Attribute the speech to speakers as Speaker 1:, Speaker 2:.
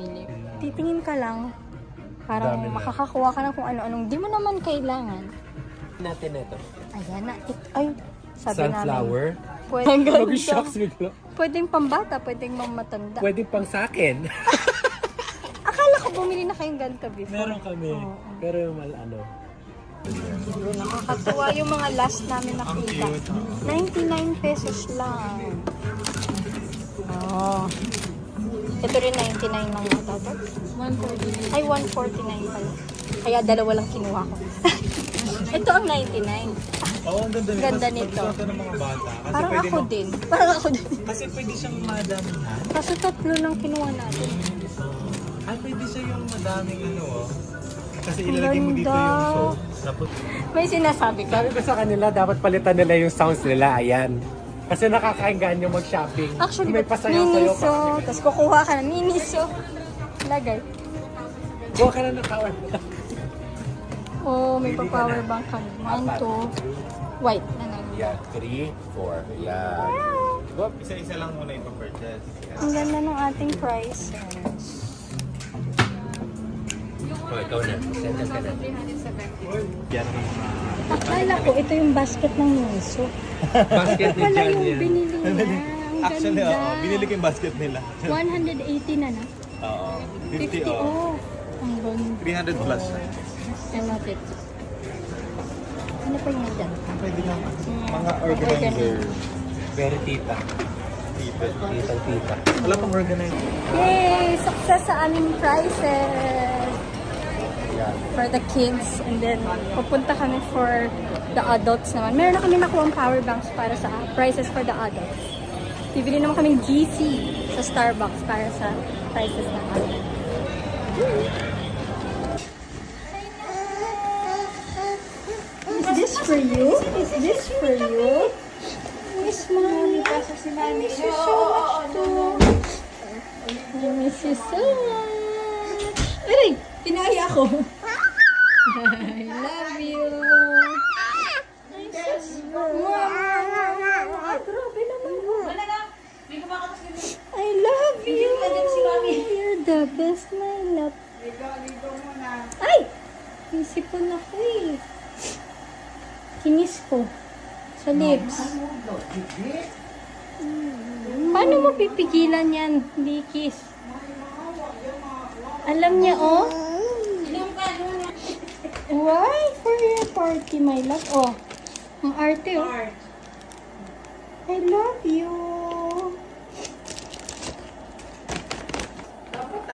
Speaker 1: mamili. Titingin ka lang. Parang
Speaker 2: Dami na.
Speaker 1: makakakuha ka ng kung ano-anong di mo naman kailangan.
Speaker 2: Natin ito.
Speaker 1: Ayan na. Ay, sabi
Speaker 2: Sunflower.
Speaker 1: namin. Pwedeng
Speaker 2: Mag-shocks bigla.
Speaker 1: Pwedeng pambata, pwedeng mamatanda.
Speaker 2: Pwede pang sa akin.
Speaker 1: Akala ko bumili na kayong ganito before.
Speaker 2: Meron kami.
Speaker 1: Oo.
Speaker 2: Pero yung ano.
Speaker 1: Nakakatuwa yung mga last namin nakita. 99 pesos lang. Oh. Ito rin 99 lang yata to. 149. Ay, 149 pala. Kaya dalawa lang kinuha ko. Ito ang 99.
Speaker 2: Oo, ang ganda nito.
Speaker 1: Ganda nito.
Speaker 2: Ito ng mga bata. Kasi
Speaker 1: Parang
Speaker 2: pwede
Speaker 1: ako din. Parang ako din.
Speaker 2: Kasi pwede siyang madamihan.
Speaker 1: Kaso tatlo lang kinuha natin.
Speaker 2: Ay, pwede siya yung madaming ano oh. Kasi
Speaker 1: Ang
Speaker 2: ilalagay mo dito
Speaker 1: ganda.
Speaker 2: yung soap. Tapos,
Speaker 1: May sinasabi ka.
Speaker 2: sabi ko sa kanila, dapat palitan nila yung sounds nila. Ayan. Kasi nakakainggan yung mag-shopping.
Speaker 1: Actually,
Speaker 2: may pasayaw-sayaw
Speaker 1: miniso. Tapos kukuha ka ng miniso. Lagay.
Speaker 2: Buha ka na ng power.
Speaker 1: Oh, may pa-power bank ka. 1, 2. White na lang.
Speaker 2: Yeah, 3, 4. Yeah.
Speaker 3: Isa-isa lang muna yung purchase.
Speaker 1: Ang ganda ng ating prices.
Speaker 2: Oh, ikaw na. Send ka na.
Speaker 3: Yan.
Speaker 1: Akala ko ito yung basket ng miso.
Speaker 2: Basket
Speaker 1: Ito
Speaker 2: ni
Speaker 1: pala
Speaker 2: Jan
Speaker 1: yung
Speaker 2: yan.
Speaker 1: binili niya. Ang
Speaker 3: Actually,
Speaker 1: ganda.
Speaker 3: oo. Binili ko yung basket nila.
Speaker 1: 180 na na.
Speaker 3: Oo.
Speaker 1: 50
Speaker 3: 50 oh.
Speaker 1: oh. Ang ganda.
Speaker 3: 300 plus.
Speaker 1: I love it. Ano pa yung dyan?
Speaker 3: Pwede lang. Mga organizer.
Speaker 2: Very tita. Tita.
Speaker 3: Wala pang organizer.
Speaker 1: Yay! Success sa aming prices!
Speaker 2: Yeah.
Speaker 1: For the kids. And then, pupunta kami for the adults naman. Meron na kami nakuha ang power banks para sa prices for the adults. Bibili naman kaming GC sa Starbucks para sa prices naman. Is this for you? Is this for you? Miss Mommy. Pasok si Mommy. Miss you so much too. I miss you so much. Aray! Tinaya ako. I love you. Ay, sus. Mama. Grabe naman mo. I love you. You're the best, my love. Ay! Isipon ako eh. Kinis ko. Sa lips. Paano mo pipigilan yan, hindi kiss? Alam niya, oh? Why? For your party, my love. Oh, ang arte, oh. I love you.